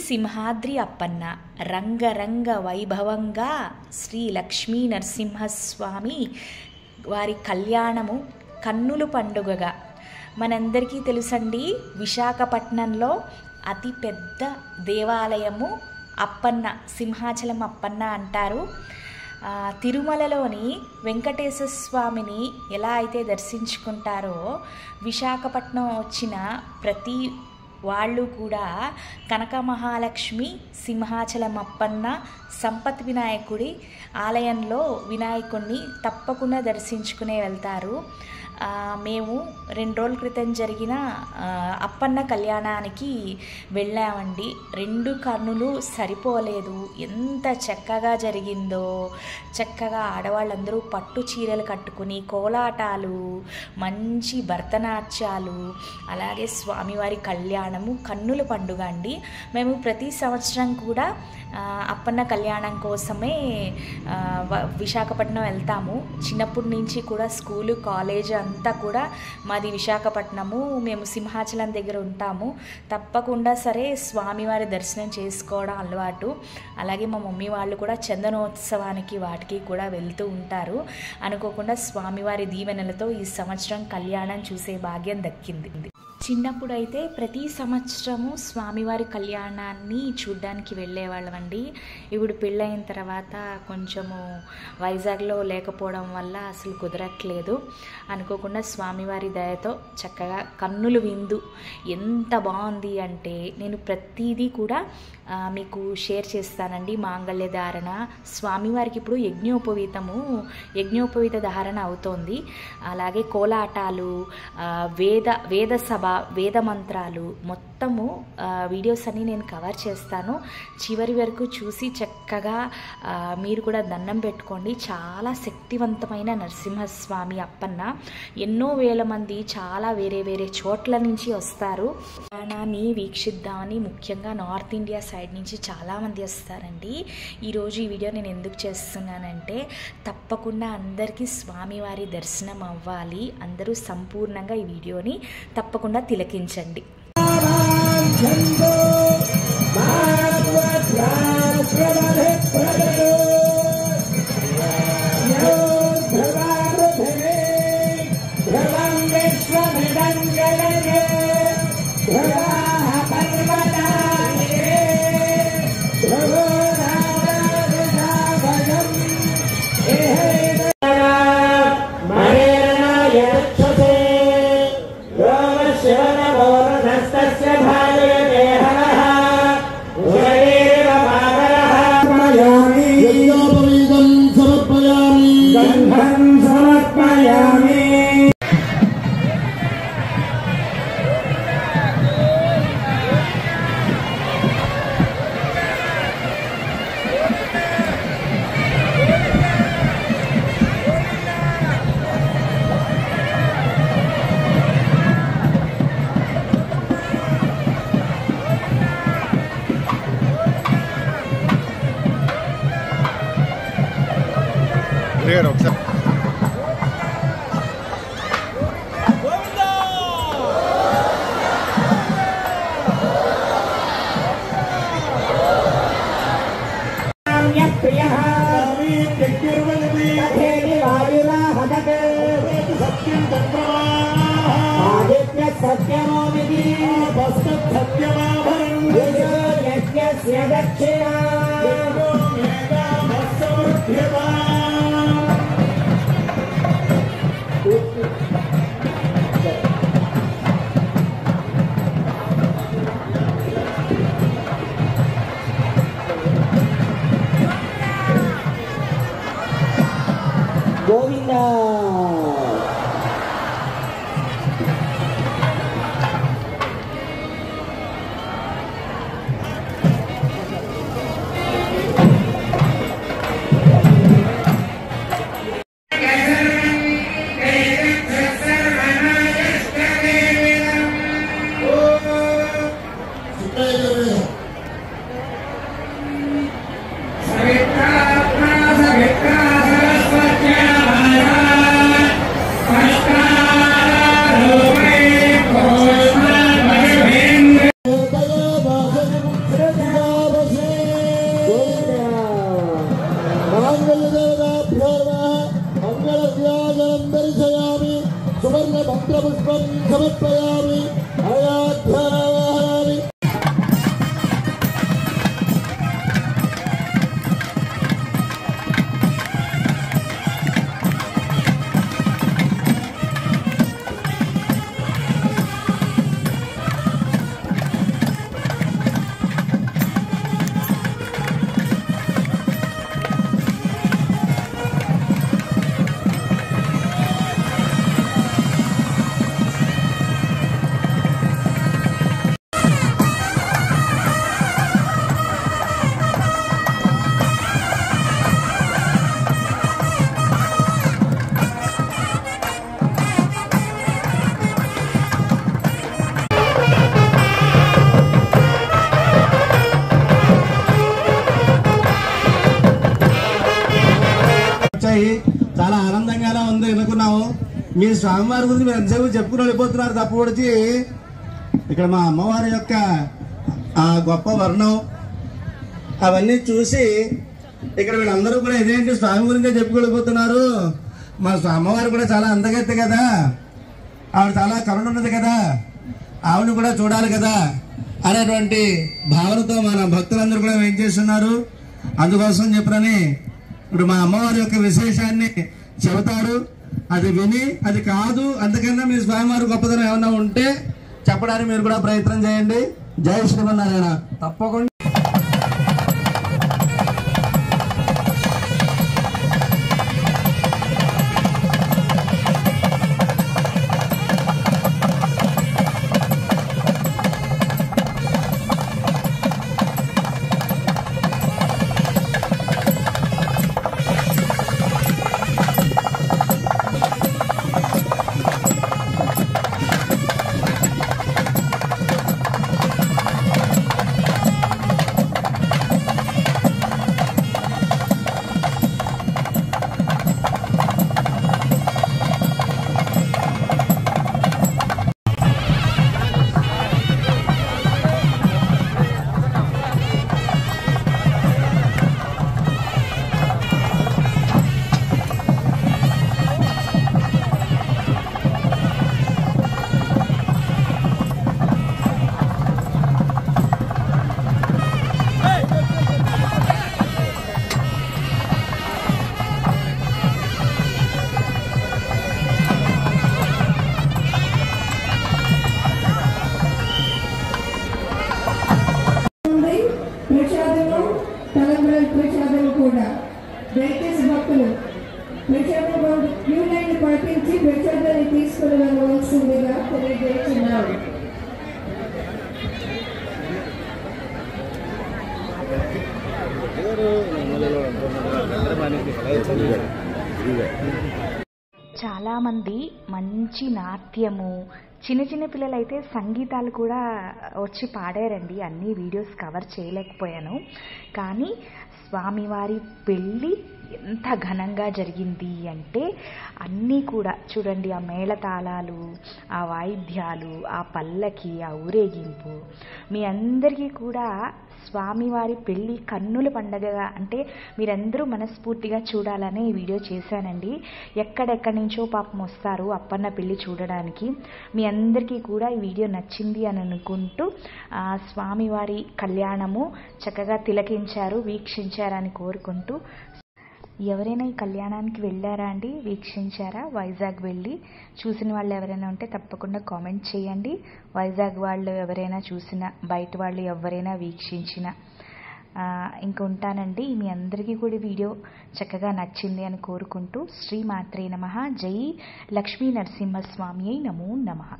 సింహాద్రి అప్పన్న రంగరంగ వైభవంగా శ్రీ లక్ష్మీ నరసింహస్వామి వారి కళ్యాణము కన్నుల పండుగగా మనందరికీ తెలుసండి. విశాఖపట్నంలో అతిపెద్ద దేవాలయము అప్పన్న, సింహాచలం అప్పన్న అంటారు. తిరుమలలోని వెంకటేశ్వర స్వామిని ఎలా అయితే దర్శించుకుంటారో విశాఖపట్నం వచ్చిన ప్రతి వాళ్ళు కూడా కనక మహాలక్ష్మి, సింహాచలం అప్పన్న, సంపత్ వినాయకుడి ఆలయంలో వినాయకుడిని తప్పకుండా దర్శించుకునే వెళ్తారు. మేము 2 రోజుల క్రితం జరిగిన అప్పన్న కళ్యాణానికి వెళ్ళామండి. 2 కన్నులు సరిపోలేదు. ఎంత చక్కగా జరిగిందో. చక్కగా ఆడవాళ్ళందరూ పట్టు చీరలు కట్టుకుని కోలాటాలు, మంచి భరతనాట్యాలు, అలాగే స్వామివారి కళ్యాణము కన్నుల పండుగ అండి. మేము ప్రతి సంవత్సరం కూడా అప్పన్న కళ్యాణం కోసమే విశాఖపట్నం వెళ్తాము. చిన్నప్పటి నుంచి కూడా స్కూలు, కాలేజ్ అంతా కూడా మాది విశాఖపట్నము. మేము సింహాచలం దగ్గర ఉంటాము. తప్పకుండా సరే స్వామివారి దర్శనం చేసుకోవడం అలవాటు. అలాగే మా మమ్మీ వాళ్ళు కూడా చందనోత్సవానికి వాటికి కూడా వెళ్తూ ఉంటారు. అనుకోకుండా స్వామివారి దీవెనలతో ఈ సంవత్సరం కళ్యాణం చూసే భాగ్యం దక్కింది. చిన్నప్పుడైతే ప్రతి సంవత్సరము స్వామివారి కళ్యాణాన్ని చూడ్డానికి వెళ్ళేవాళ్ళమండి. ఇప్పుడు పెళ్ళైన తర్వాత కొంచెము వైజాగ్లో లేకపోవడం వల్ల అసలు కుదరట్లేదు. అనుకోకుండా స్వామివారి దయతో చక్కగా కన్నుల విందు ఎంత బాగుంది అంటే నేను ప్రతిదీ కూడా మీకు షేర్ చేస్తానండి. మాంగళ్య ధారణ, స్వామివారికి ఇప్పుడు యజ్ఞోపవీత ధారణ అవుతోంది. అలాగే కోలాటాలు, వేద సభ, వేద మంత్రాలు మొత్తము వీడియోస్ అన్నీ నేను కవర్ చేస్తాను. చివరి వరకు చూసి చక్కగా మీరు కూడా దండం పెట్టుకోండి. చాలా శక్తివంతమైన నరసింహస్వామి అప్పన్న. ఎన్నో వేల మంది చాలా వేరే వేరే చోట్ల నుంచి వస్తారు. కళ్యాణాన్ని వీక్షిద్దామని ముఖ్యంగా నార్త్ ఇండియా సైడ్ నుంచి చాలామంది వస్తారండి. ఈరోజు ఈ వీడియో నేను ఎందుకు చేస్తున్నానంటే తప్పకుండా అందరికీ స్వామివారి దర్శనం అవ్వాలి. అందరూ సంపూర్ణంగా ఈ వీడియోని తప్పకుండా తిలకించండి. మంగళవ్యాజనం దర్శయామి సువర్ణ మంత్రపుష్పం సమర్పయామి అయాధ్యాయామి. చాలా ఆనందంగానే ఉంది అనుకున్నాము. మీ స్వామివారి గురించి మీరు ఎంతసేపు చెప్పుకుని వెళ్ళిపోతున్నారు తప్ప పొడిచి ఇక్కడ మా అమ్మవారి యొక్క ఆ గొప్ప వర్ణం అవన్నీ చూసి ఇక్కడ వీళ్ళందరూ కూడా ఇదేంటి స్వామి గురించే చెప్పుకెళ్ళిపోతున్నారు, మా అమ్మవారు కూడా చాలా అందగత్తే కదా, ఆవిడ చాలా కరుణ ఉన్నది కదా, ఆవిడని కూడా చూడాలి కదా అనేటువంటి భావనతో మన భక్తులందరూ కూడా ఏం చేస్తున్నారు. అందుకోసం చెప్పరని ఇప్పుడు మా అమ్మవారి యొక్క విశేషాన్ని చెబుతారు. అది విని అది కాదు అంతకన్నా మీ స్వామివారి గొప్పతనం ఏమన్నా ఉంటే చెప్పడానికి మీరు కూడా ప్రయత్నం చేయండి. జై శ్రీమన్నారాయణ. తప్పకుండా భక్తులు ప్రచారం క్యూ లైన్ పాటించి ప్రచారాన్ని తీసుకుని వెళ్ళవలసిందిగా తెలియజేస్తున్నారు. చాలామంది మంచి నాట్యము, చిన్న చిన్న పిల్లలైతే సంగీతాలు కూడా వచ్చి పాడారండి. అన్ని వీడియోస్ కవర్ చేయలేకపోయాను. కానీ స్వామివారి పెళ్ళి ఎంత ఘనంగా జరిగింది అంటే అన్నీ కూడా చూడండి, ఆ మేళతాళాలు, ఆ వాయిద్యాలు, ఆ పల్లకి, ఆ ఊరేగింపు, మీ అందరికీ కూడా స్వామివారి పెళ్ళి కన్నుల పండగగా అంటే మీరందరూ మనస్ఫూర్తిగా చూడాలనే ఈ వీడియో చేశానండి. ఎక్కడెక్కడి నుంచో పాపం వస్తారు అప్పన్న పెళ్ళి చూడడానికి. మీ అందరికీ కూడా ఈ వీడియో నచ్చింది అని అనుకుంటూ స్వామివారి కళ్యాణము చక్కగా తిలకించారు, వీక్షించారని కోరుకుంటూ, ఎవరైనా ఈ కళ్యాణానికి వెళ్ళారా అండి, వీక్షించారా? వైజాగ్ వెళ్ళి చూసిన వాళ్ళు ఎవరైనా ఉంటే తప్పకుండా కామెంట్ చేయండి. వైజాగ్ వాళ్ళు ఎవరైనా చూసిన, బయట వాళ్ళు ఎవరైనా వీక్షించిన, ఇంకుంటానండి. మీ అందరికీ కూడా వీడియో చక్కగా నచ్చింది అని కోరుకుంటూ శ్రీమాత్రే నమః. జై లక్ష్మీ నరసింహస్వామి నమో నమః.